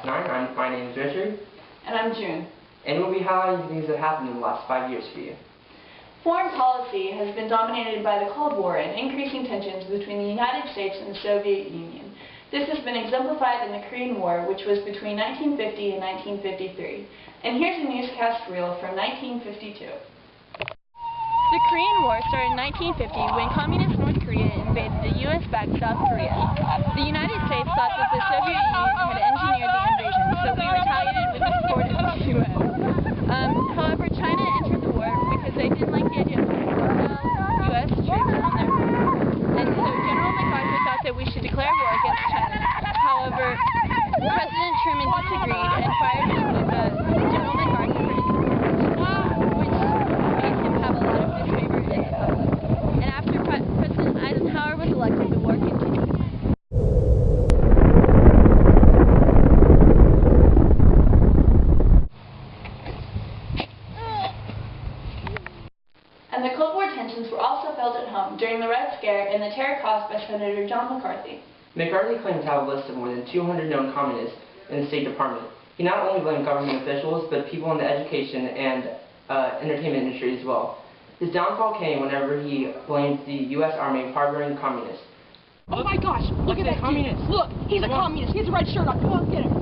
Class 9. My name is Richard. And I'm June. And we'll be highlighting things that happened in the last 5 years for you. Foreign policy has been dominated by the Cold War and increasing tensions between the United States and the Soviet Union. This has been exemplified in the Korean War, which was between 1950 and 1953. And here's a newscast reel from 1952. The Korean War started in 1950 when Communist North Korea invaded the U.S.-backed South Korea. The United States thought that the Soviet Union had engineered the invasion, so we retaliated with the support of the U.S. However, China entered the war because they didn't like the idea of U.S. troops on their border. And so General MacArthur thought that we should declare war against China. However, President Truman disagreed and fired General MacArthur for his which made him have a lot of disfavor in the public. And after President Eisenhower was elected, the war continued. And the Cold War tensions were also felt at home during the Red Scare and the terror caused by Senator John McCarthy. McCarthy claimed to have a list of more than 200 known communists in the State Department. He not only blamed government officials, but people in the education and entertainment industry as well. His downfall came whenever he blamed the U.S. Army harboring communists. Oh my gosh, look at that communist. Dude. Look, he's a communist. He has a red shirt on. Come on, get him.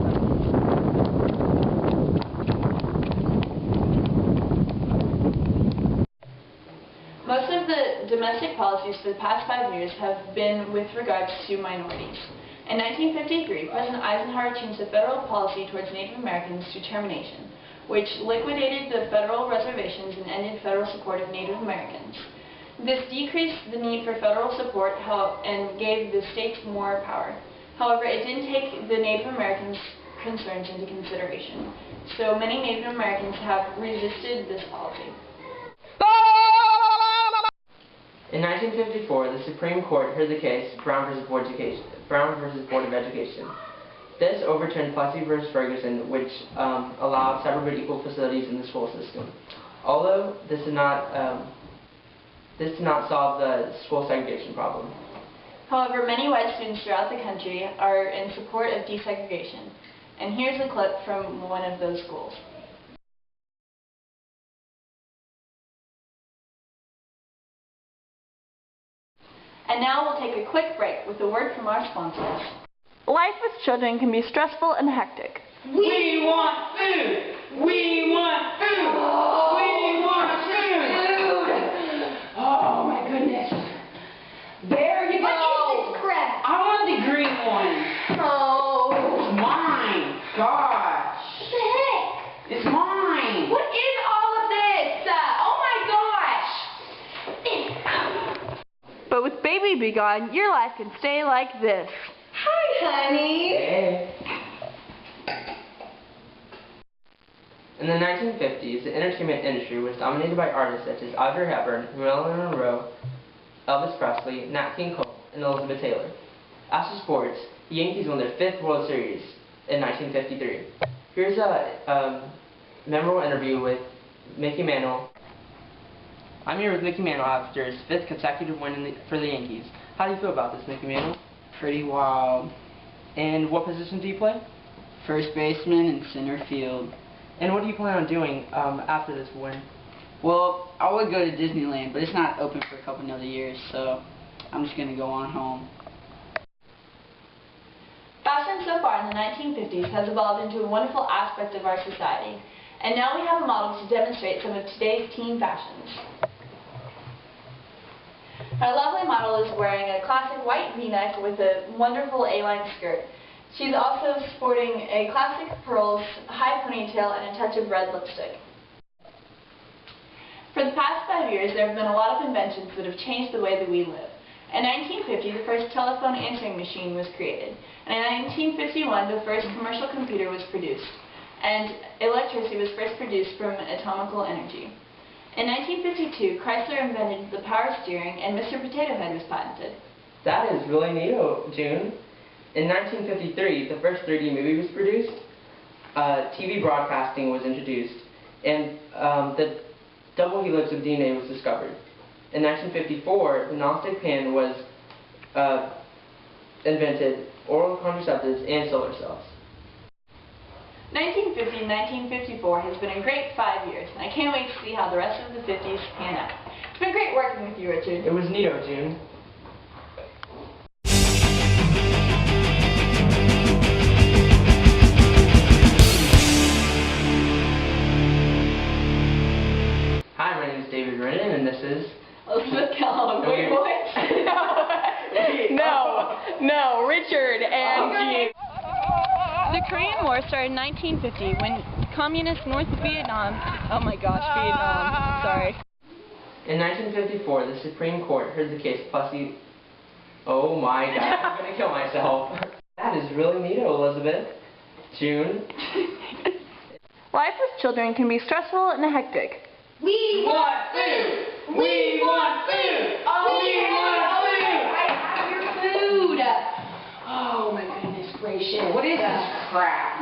Most of the domestic policies for the past 5 years have been with regards to minorities. In 1953, President Eisenhower changed the federal policy towards Native Americans to termination, which liquidated the federal reservations and ended federal support of Native Americans. This decreased the need for federal support and gave the states more power. However, it didn't take the Native Americans' concerns into consideration, so many Native Americans have resisted this policy. In 1954, the Supreme Court heard the case Brown versus Board of Education. This overturned Plessy versus Ferguson, which allowed separate but equal facilities in the school system. Although this did not solve the school segregation problem. However, many white students throughout the country are in support of desegregation. And here's a clip from one of those schools. And now we'll take a quick break with a word from our sponsors. Life with children can be stressful and hectic. We want food! We want food! We want food! Oh my goodness. There you go. What is this crap? I want the green one. Oh. It's mine. Gosh. What the heck? It's mine. What is all of this? Oh my gosh. But with Baby Be Gone, your life can stay like this. Hi, honey. Hey. In the 1950s, the entertainment industry was dominated by artists such as Audrey Hepburn, Marilyn Monroe, Elvis Presley, Nat King Cole, and Elizabeth Taylor. As for sports, the Yankees won their 5th World Series in 1953. Here's a memorable interview with Mickey Mantle. I'm here with Mickey Mantle after his 5th consecutive win for the Yankees. How do you feel about this, Mickey Mantle? Pretty wild. And what position do you play? First baseman and center field. And what do you plan on doing after this win? Well, I would go to Disneyland, but it's not open for a couple another years, so I'm just going to go on home. Fashion so far in the 1950s has evolved into a wonderful aspect of our society. And now we have a model to demonstrate some of today's teen fashions. Our lovely model is wearing a classic white V-neck with a wonderful A-line skirt. She's also sporting a classic pearls, high ponytail, and a touch of red lipstick. For the past 5 years, there have been a lot of inventions that have changed the way that we live. In 1950, the first telephone answering machine was created. And in 1951, the first commercial computer was produced. And electricity was first produced from atomical energy. In 1952, Chrysler invented the power steering, and Mr. Potato Head was patented. That is really neat, June. In 1953, the first 3D movie was produced, TV broadcasting was introduced, and the double helix of DNA was discovered. In 1954, the nonstick pan was invented, oral contraceptives, and solar cells. 1950 and 1954 has been a great 5 years, and I can't wait to see how the rest of the 50s pan out. It's been great working with you, Richard. It was neato, June. Hi, my name is David Rennan, and this is... Elizabeth Kellogg, wait, what? No, Richard and Jean. The Korean War started in 1950 when communist North Vietnam, sorry. In 1954, the Supreme Court heard the case Plessy... Oh my god, I'm gonna kill myself. That is really neato, Elizabeth. June. Life with children can be stressful and hectic. We want food! We want food! Oh, we want food! I have your food! Oh my goodness gracious. What is this crap?